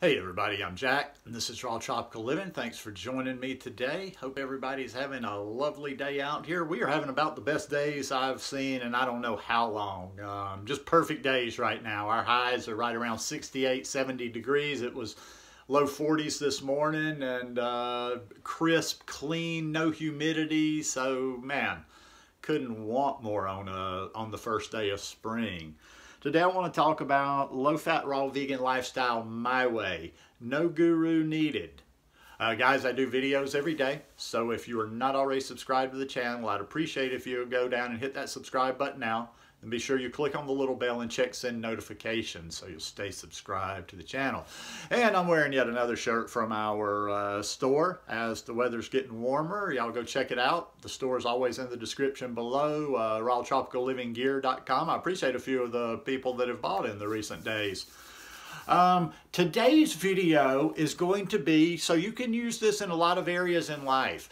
Hey everybody, I'm Jack, and this is Raw Tropical Living. Thanks for joining me today. Hope everybody's having a lovely day out here. We are having about the best days I've seen in I don't know how long. Just perfect days right now. Our highs are right around 68, 70 degrees. It was low 40s this morning and crisp, clean, no humidity. So man, couldn't want more on the first day of spring. Today I want to talk about low-fat, raw, vegan lifestyle my way. No guru needed. Guys, I do videos every day, so if you are not already subscribed to the channel, I'd appreciate if you would go down and hit that subscribe button now. And be sure you click on the little bell and check send notifications so you'll stay subscribed to the channel. And I'm wearing yet another shirt from our store as the weather's getting warmer. Y'all go check it out. The store is always in the description below, rawtropicallivinggear.com. I appreciate a few of the people that have bought in the recent days. Today's video is going to be, so you can use this in a lot of areas in life.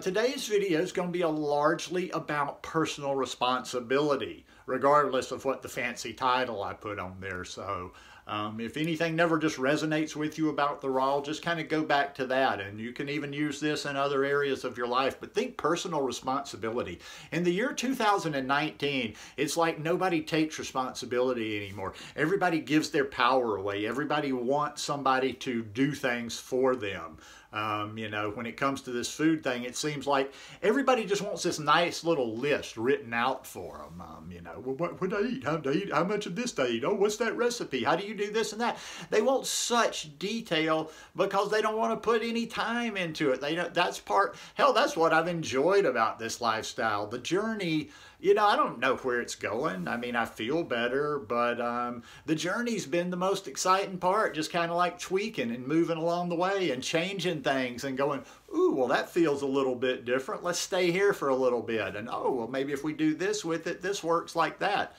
Today's video is going to be largely about personal responsibility, regardless of what the fancy title I put on there. So if anything never just resonates with you about the raw, just kind of go back to that. And you can even use this in other areas of your life. But think personal responsibility. In the year 2019, it's like nobody takes responsibility anymore. Everybody gives their power away. Everybody wants somebody to do things for them. You know, when it comes to this food thing, it seems like everybody just wants this nice little list written out for them. You know, well, what do I eat? How do I eat? How much of this do I eat? Oh, what's that recipe? How do you do this and that? They want such detail because they don't want to put any time into it. They don't, that's part, hell, that's what I've enjoyed about this lifestyle. The journey, you know, I don't know where it's going. I mean, I feel better, but the journey's been the most exciting part, just kind of like tweaking and moving along the way and changing things and going, ooh, well, that feels a little bit different. Let's stay here for a little bit. And, oh, well, maybe if we do this with it, this works like that.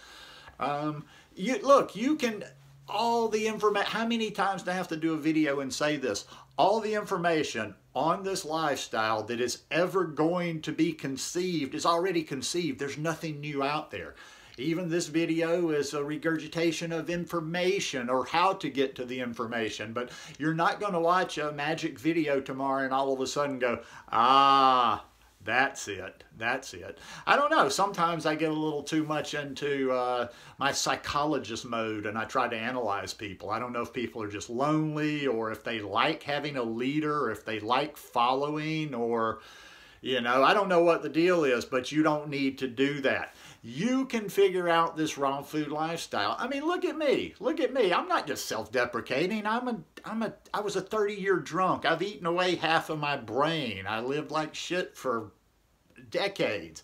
Look, you can, all the information, how many times do I have to do a video and say this? All the information on this lifestyle that is ever going to be conceived is already conceived. There's nothing new out there. Even this video is a regurgitation of information or how to get to the information. But you're not going to watch a magic video tomorrow and all of a sudden go, ah, that's it. That's it. I don't know. Sometimes I get a little too much into my psychologist mode and I try to analyze people. I don't know if people are just lonely or if they like having a leader or if they like following or, you know, I don't know what the deal is, but you don't need to do that. You can figure out this raw food lifestyle. I mean, look at me. Look at me. I'm not just self-deprecating. I was a 30-year drunk. I've eaten away half of my brain. I lived like shit for decades.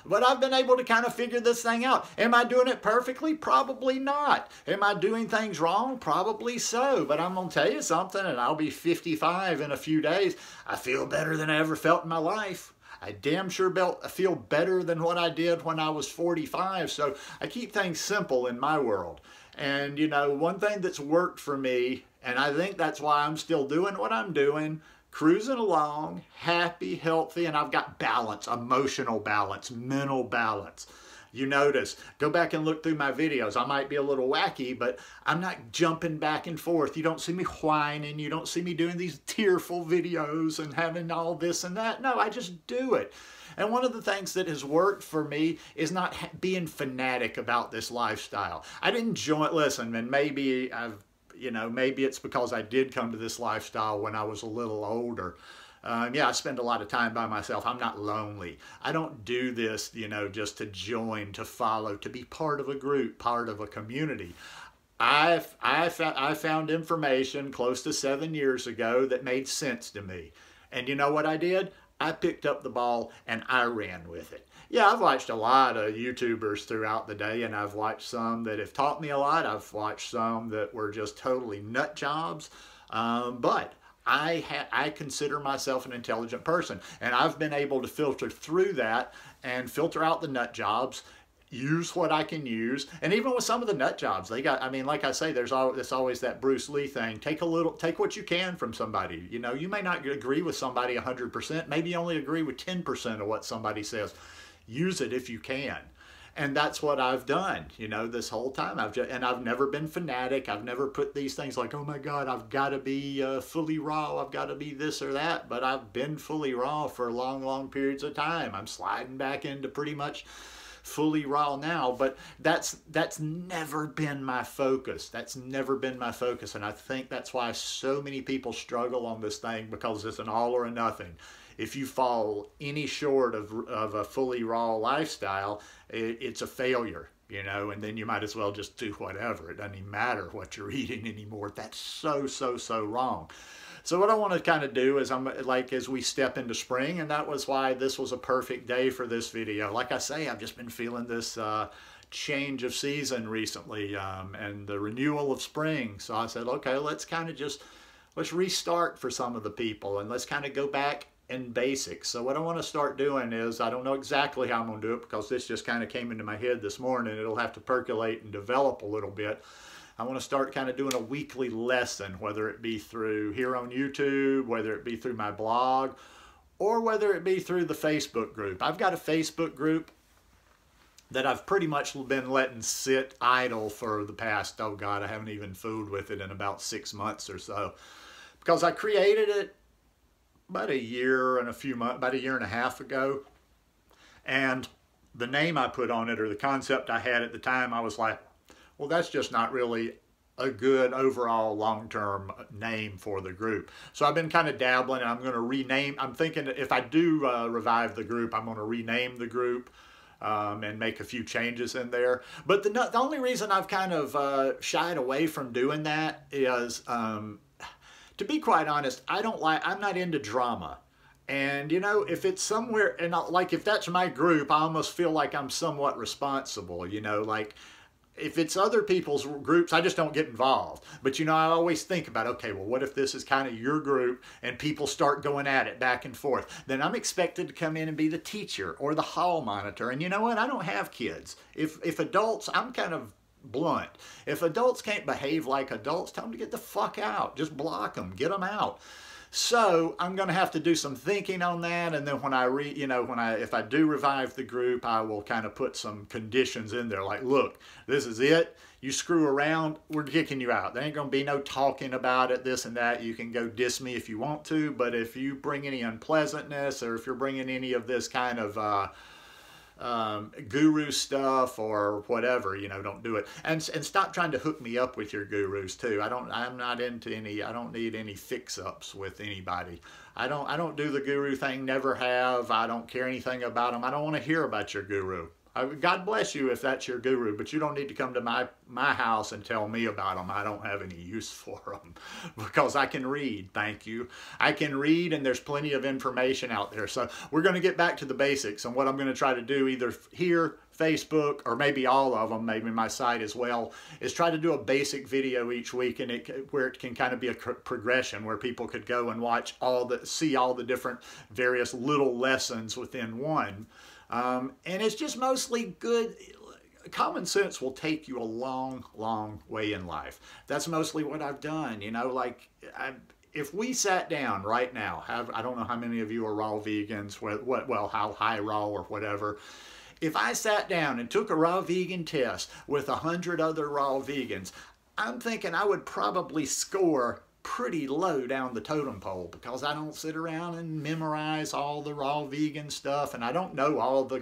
But I've been able to kind of figure this thing out. Am I doing it perfectly? Probably not. Am I doing things wrong? Probably so. But I'm going to tell you something, and I'll be 55 in a few days. I feel better than I ever felt in my life. I damn sure feel better than what I did when I was 45. So I keep things simple in my world. And, you know, one thing that's worked for me, and I think that's why I'm still doing what I'm doing, cruising along, happy, healthy, and I've got balance, emotional balance, mental balance. You notice, go back and look through my videos. I might be a little wacky, but I'm not jumping back and forth. You don't see me whining. You don't see me doing these tearful videos and having all this and that. No, I just do it. And one of the things that has worked for me is not being fanatic about this lifestyle. I didn't join, listen, and maybe maybe it's because I did come to this lifestyle when I was a little older. Yeah, I spend a lot of time by myself. I'm not lonely. I don't do this, you know, just to join, to follow, to be part of a group, part of a community. I found information close to 7 years ago that made sense to me. And you know what I did? I picked up the ball and I ran with it. Yeah, I've watched a lot of YouTubers throughout the day, and I've watched some that have taught me a lot. I've watched some that were just totally nut jobs. But I consider myself an intelligent person, and I've been able to filter through that and filter out the nut jobs, use what I can use. And even with some of the nut jobs, they got, I mean, like I say, there's always that Bruce Lee thing. Take what you can from somebody. You know, you may not agree with somebody 100%. Maybe you only agree with 10% of what somebody says. Use it if you can. And that's what I've done, you know, this whole time. I've never been fanatic. I've never put these things like, oh my God, I've got to be fully raw. I've got to be this or that. But I've been fully raw for long, long periods of time. I'm sliding back into pretty much fully raw now, but that's never been my focus. That's never been my focus. And I think that's why so many people struggle on this thing, because it's an all or a nothing. If you fall any short of a fully raw lifestyle, it's a failure, you know, and then you might as well just do whatever. It doesn't even matter what you're eating anymore. That's so wrong. So what I want to kind of do is, as we step into spring, and that was why this was a perfect day for this video. Like I say, I've just been feeling this change of season recently, and the renewal of spring. So I said, okay, let's restart for some of the people, and let's kind of go back in basics. So what I want to start doing is, I don't know exactly how I'm going to do it, because this just kind of came into my head this morning. It'll have to percolate and develop a little bit. I want to start kind of doing a weekly lesson, whether it be through here on YouTube, whether it be through my blog, or whether it be through the Facebook group. I've got a Facebook group that I've pretty much been letting sit idle for the past, oh God, I haven't even fooled with it in about 6 months or so. Because I created it about a year and a half ago. And the name I put on it, or the concept I had at the time, I was like, well, that's just not really a good overall long-term name for the group. So I've been kind of dabbling, and I'm going to rename. I'm thinking if I do revive the group, I'm going to rename the group and make a few changes in there. But the only reason I've kind of shied away from doing that is, to be quite honest, I'm not into drama. And, you know, if it's somewhere, and like if that's my group, I almost feel like I'm somewhat responsible, you know, like, if it's other people's groups, I just don't get involved. But, you know, I always think about, okay, well, what if this is kind of your group and people start going at it back and forth? Then I'm expected to come in and be the teacher or the hall monitor. And you know what? I don't have kids. If adults, I'm kind of blunt. If adults can't behave like adults, tell them to get the fuck out. Just block them. Get them out. So I'm going to have to do some thinking on that, and then when if I do revive the group, I will kind of put some conditions in there, like, look, this is it. You screw around, we're kicking you out. There ain't going to be no talking about it, this and that. You can go diss me if you want to, but if you bring any unpleasantness, or if you're bringing any of this kind of guru stuff or whatever, you know, don't do it. And stop trying to hook me up with your gurus too. I'm not into any, I don't need any fix-ups with anybody. I don't do the guru thing, never have. I don't care anything about them. I don't want to hear about your guru. God bless you if that's your guru, but you don't need to come to my house and tell me about them. I don't have any use for them, because I can read, thank you. I can read, and there's plenty of information out there. So we're going to get back to the basics, and what I'm going to try to do, either here, Facebook, or maybe all of them, maybe my site as well, is try to do a basic video each week, and where it can kind of be a progression, where people could go and watch see all the different various little lessons within one. And it's just mostly good. Common sense will take you a long, long way in life. That's mostly what I've done. You know, like, if we sat down right now, I don't know how many of you are raw vegans, well, how high raw or whatever. If I sat down and took a raw vegan test with 100 other raw vegans, I'm thinking I would probably score pretty low down the totem pole, because I don't sit around and memorize all the raw vegan stuff, and I don't know all the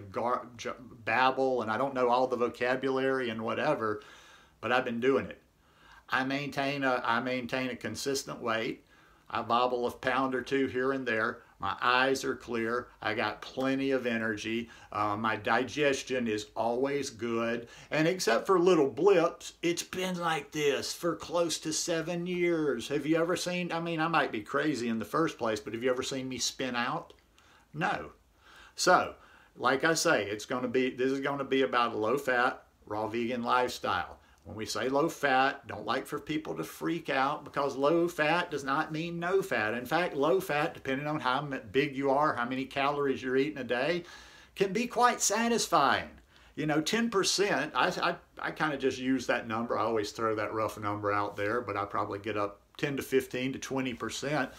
babble, and I don't know all the vocabulary and whatever, but I've been doing it. I maintain a consistent weight. I bobble a pound or two here and there. My eyes are clear. I got plenty of energy. My digestion is always good. And except for little blips, it's been like this for close to 7 years. Have you ever seen, I mean, I might be crazy in the first place, but have you ever seen me spin out? No. So, like I say, this is going to be about a low-fat, raw vegan lifestyle. When we say low fat, don't like for people to freak out, because low fat does not mean no fat. In fact, low fat, depending on how big you are, how many calories you're eating a day, can be quite satisfying. You know, 10%, I kind of just use that number. I always throw that rough number out there, but I probably get up 10 to 15 to 20%.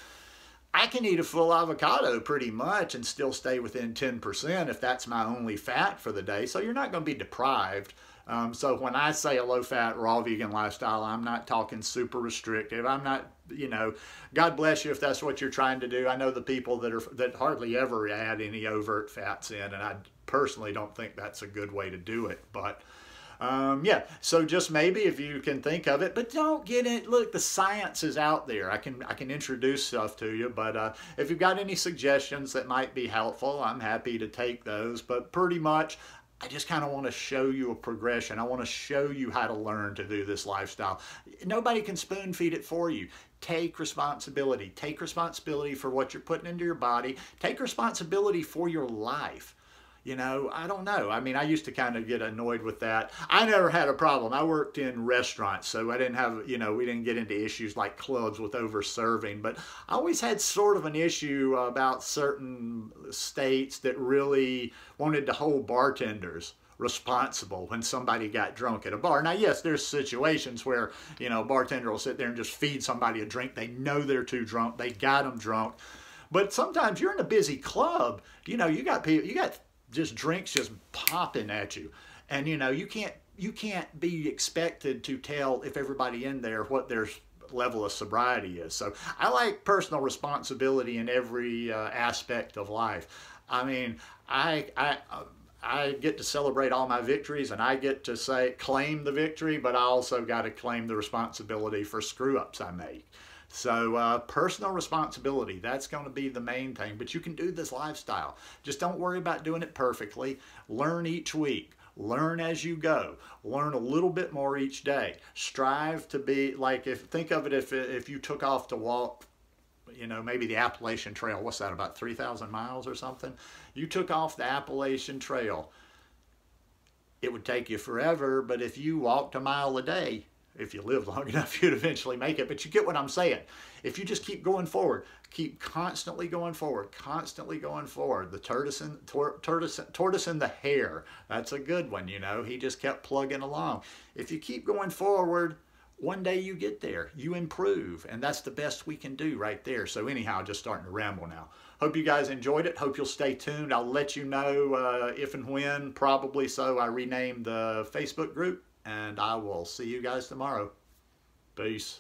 I can eat a full avocado pretty much and still stay within 10% if that's my only fat for the day. So you're not going to be deprived. So when I say a low-fat, raw vegan lifestyle, I'm not talking super restrictive. I'm not, God bless you if that's what you're trying to do. I know the people that hardly ever add any overt fats in, and I personally don't think that's a good way to do it. But yeah, so just maybe if you can think of it, but don't get it. Look, the science is out there. I can introduce stuff to you, but if you've got any suggestions that might be helpful, I'm happy to take those. But pretty much, I just kind of want to show you a progression. I want to show you how to learn to do this lifestyle. Nobody can spoon feed it for you. Take responsibility. Take responsibility for what you're putting into your body. Take responsibility for your life. I don't know. I mean, I used to kind of get annoyed with that. I never had a problem. I worked in restaurants, so I didn't have, we didn't get into issues like clubs with over serving, but I always had sort of an issue about certain states that really wanted to hold bartenders responsible when somebody got drunk at a bar. Now, yes, there's situations where, a bartender will sit there and just feed somebody a drink. They know they're too drunk. They got them drunk. But sometimes you're in a busy club. You got people, you got just drinks just popping at you, and you can't be expected to tell if everybody in there what their level of sobriety is. So I like personal responsibility in every aspect of life. I mean, I get to celebrate all my victories, and I get to claim the victory, but I also got to claim the responsibility for screw-ups I make. So personal responsibility, that's going to be the main thing. But you can do this lifestyle. Just don't worry about doing it perfectly. Learn each week. Learn as you go. Learn a little bit more each day. Strive to be like, think of it if you took off to walk, maybe the Appalachian Trail. What's that, about 3,000 miles or something? You took off the Appalachian Trail. It would take you forever, but if you walked a mile a day, if you live long enough, you'd eventually make it. But you get what I'm saying. If you just keep going forward, keep constantly going forward, The tortoise and the hare, that's a good one, He just kept plugging along. If you keep going forward, one day you get there. You improve. And that's the best we can do right there. So anyhow, just starting to ramble now. Hope you guys enjoyed it. Hope you'll stay tuned. I'll let you know if and when, probably so, I rename the Facebook group. And I will see you guys tomorrow. Peace.